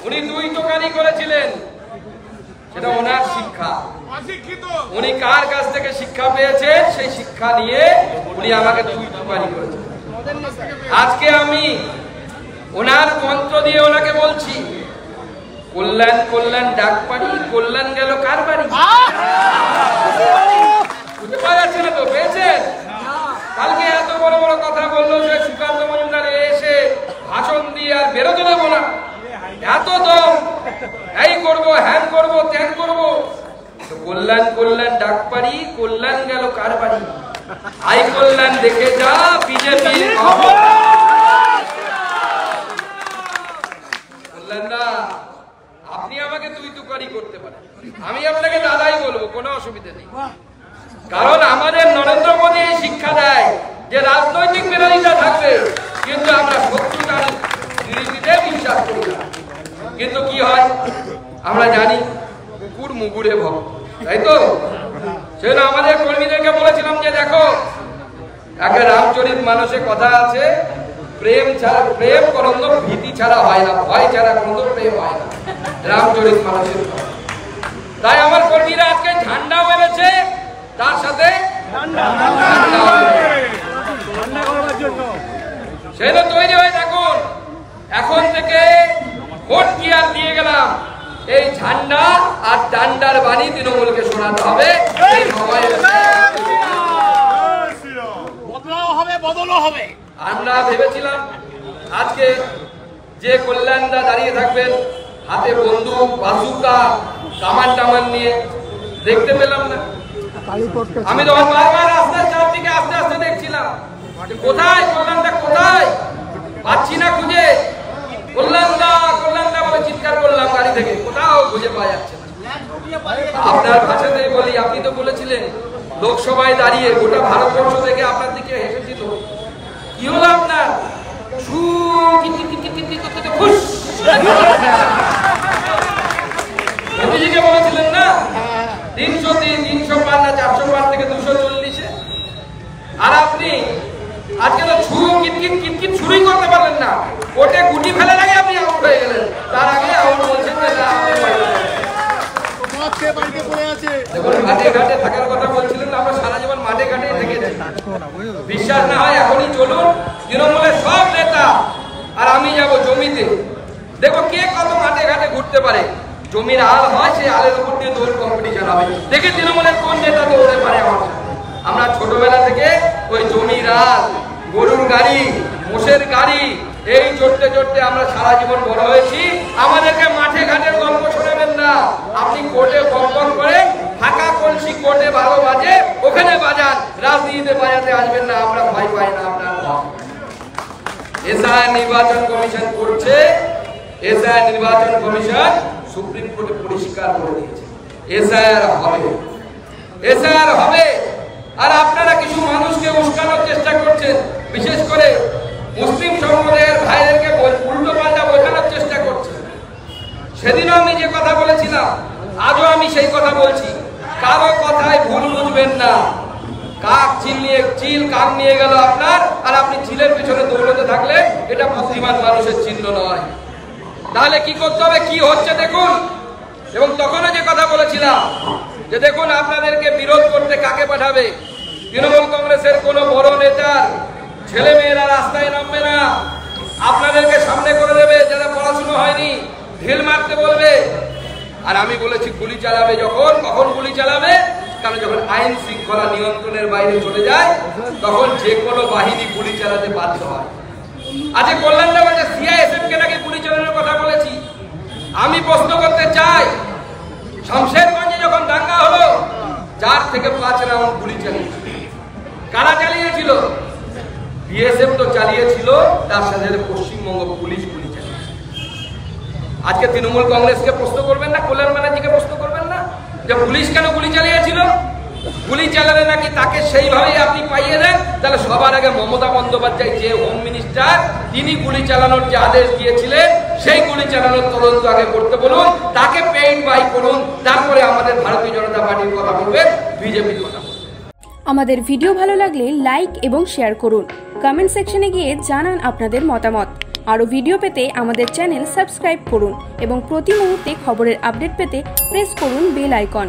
উনি দুই দোকানি করেছিলেন, সেটা ওনার শিক্ষা। উনি কার কাছ থেকে শিক্ষা পেয়েছেন সেই শিক্ষা নিয়ে উনি আমাকে দুই দোকানি করেছেন। আজকে আমি ওনার মন্ত্র দিয়ে ওনাকে বলছি, কল্যাণ কল্যাণ ডাক পারি, কল্যাণ গেল কার বাড়ি? বুঝতে পারা যাচ্ছে না তো? পেয়েছেন? কালকে এত বড় বড় কথা বললো যে সুকান্ত মজুমদার এসে ভাষণ দিয়ে আর বেরোতে দেবো না, এত দম, এই করবো, হ্যান করবো, ত্যান করবো। কল্যাণ কল্যাণ ডাক পারি, কল্যাণ গেল কার বাড়ি? আই কল্যাণ দেখে যা বিজেপি। কল্যাণ না, আপনি আমাকে তুই তুকারি করতে পারেন, আমি আপনাকে দাদাই বলবো, কোনো অসুবিধা নেই। কারণ আমাদের নরেন্দ্র মোদী এই শিক্ষা দেয় যে রাজনৈতিক বিরোধিতা থাকবে, কিন্তু আমরা শত্রুতার নীতিতে বিশ্বাস করি না। কিন্তু কি হয় আমরা জানি, কুকুর মুগুরে ভক্ত, তাই তো? সেজন্য আমাদের কর্মীদেরকে বলেছিলাম যে দেখো, একটা রামচরিত মানসে কথা আছে, প্রেম ছাড়া, প্রেম কোনো ভীতি ছাড়া হয় না, ভয় ছাড়া কোনো প্রেম হয় না, রামচরিত মানসের। তাই আমার কর্মীরা আজকে ঝান্ডাও এনেছে, তার সাথে সেটা তৈরি হয়ে থাকুন। এখন থেকে ভোট কি আর দিয়ে গেলাম, এই ঝান্ডা আর ডান্ডার বাণী তৃণমূলকে শোনাতে হবে। আমরা ভেবেছিলাম আজকে যে কল্যাণদা দাঁড়িয়ে থাকবেন হাতে বন্দুক, বাজুকা, কামান টামান নিয়ে, দেখতে পেলাম না। আমি তখন বারবার রাস্তার চারদিকে আস্তে আস্তে দেখছিলাম, কোথায় কল্যাণদা, কোথায় পাচ্ছি না খুঁজে। কল্যাণদা কল্যাণদা বলে চিৎকার করলাম গাড়ি থেকে, কোথাও খুঁজে পাওয়া যাচ্ছে না। আপনার ভাষাতে বলি, আপনি তো বলেছিলেন লোকসভায় দাঁড়িয়ে গোটা ভারতবর্ষ থেকে আপনার দিকে হেসেছিল, কি হলো আপনার? মোদীজিকে বলেছিলেন না 303, 300 পার না 400 পার থেকে 240-এ, আর আপনি আজকে তো কিটকিট কিটকিট শুরুই করতে পারলেন না, কোর্টে গুটি ফেলার আগে আপনি আউট হয়ে গেলেন, তার আগে আউট বলছেন যে না মাঠে ঘাটে থাকার কথা বলছিলেন। আমরা সারা জীবন মাঠে ঘাটে থেকেছি, বিশ্বাস না হয় এখনই চলুন তৃণমূলের সব নেতা আর আমি যাব জমিতে, দেখো কে কত মাঠে ঘাটে ঘুরতে পারে। জমির আল হয়, সেই আলের উপর দিয়ে দৌড় কম্পিটিশন হবে, দেখে তৃণমূলের কোন নেতা দৌড়ে পারে। আমরা ছোটবেলা থেকে ওই জমির আল, গরুর গাড়ি, মোষের গাড়ি, এই চড়তে চড়তে আমরা সারা জীবন বড় হয়েছি। আমাদেরকে মাঠে ঘাটের গল্প শোনাবেন না। আপনি কোর্টে বকবক করেন, ফাঁকা কলসি কোর্টে 12 বাজে, ওখানে বাজান, রাজনীতিতে বাজাতে আসবেন না, আমরা ভয় পাই না আপনার। এসআইআর নির্বাচন কমিশন করছে, এসআইআর নির্বাচন কমিশন সুপ্রিম কোর্টে পরিষ্কার করে দিয়েছে এসআইআর হবে, এসআইআর হবে। আর আপনারা কিছু মানুষকে উস্কানোর চেষ্টা করছেন, বিশেষ করে মুসলিম সম্প্রদায়ের ভাইদেরকে উল্টো পাল্টা বোঝানোর চেষ্টা করছেন। সেদিনও আমি যে কথা বলেছিলাম, আজও আমি সেই কথা বলছি, কারো কথায় ভুল বুঝবেন না। কাক চিল কাক নিয়ে গেল আপনার, আর আপনি চিলের পিছনে দৌড়তে থাকলে এটা বুদ্ধিমান মানুষের চিহ্ন নয়। তাহলে কি করতে হবে, কি হচ্ছে দেখুন। এবং তখনও যে কথা বলেছিলাম যে দেখুন, আপনাদেরকে বিরোধ করতে কাকে পাঠাবে? তৃণমূল কংগ্রেসের কোন বড় নেতার ছেলে মেয়েরা রাস্তায় নামবে না, আপনাদেরকে সামনে করে দেবে। যারা পড়াশোনা হয়নি ঢিল মারতে বলবে। আর আমি বলেছি গুলি চালাবে যখন, কখন গুলি চালাবে? কারণ যখন আইন শৃঙ্খলা নিয়ন্ত্রণের বাইরে চলে যায়, তখন যে কোনো বাহিনী গুলি চালাতে বাধ্য হয়। আজকে কল্যাণদা বলছে সিআইএসএফ কে নাকি গুলি চালানোর কথা বলেছি। আমি প্রশ্ন করতে চাই, শমশেরগঞ্জে যখন দাঙ্গা হলো 4 থেকে 5 রাউন্ড গুলি চালিয়েছিল, কারা চালিয়েছিল? বিএসএফ তো চালিয়েছিল, তার সাথে পশ্চিমবঙ্গ পুলিশ গুলি চালিয়েছিল। আজকে তৃণমূল কংগ্রেসকে প্রশ্ন করবেন না, কল্যাণ ব্যানার্জিকে প্রশ্ন করবেন না যে পুলিশ কেন গুলি চালিয়েছিল? গুলি চালালে নাকি তাকে সেইভাবেই আপনি পাইয়ে দেন। তাহলে সবার আগে মমতা বন্দ্যোপাধ্যায় যে হোম মিনিস্টার, তিনি গুলি চালানোর যে আদেশ দিয়েছিলেন, সেই গুলি চালানোর তদন্ত আগে করতে বলুন, তাকে পেইড বাই করুন, তারপরে আমাদের ভারতীয় জনতা পার্টির কথা বলবেন, বিজেপির কথা বলবেন। আমাদের ভিডিও ভালো লাগলে লাইক এবং শেয়ার করুন। কমেন্ট সেকশনে গিয়ে জানান আপনাদের মতামত। আরও ভিডিও পেতে আমাদের চ্যানেল সাবস্ক্রাইব করুন এবং প্রতি মুহূর্তে খবরের আপডেট পেতে প্রেস করুন বেল আইকন।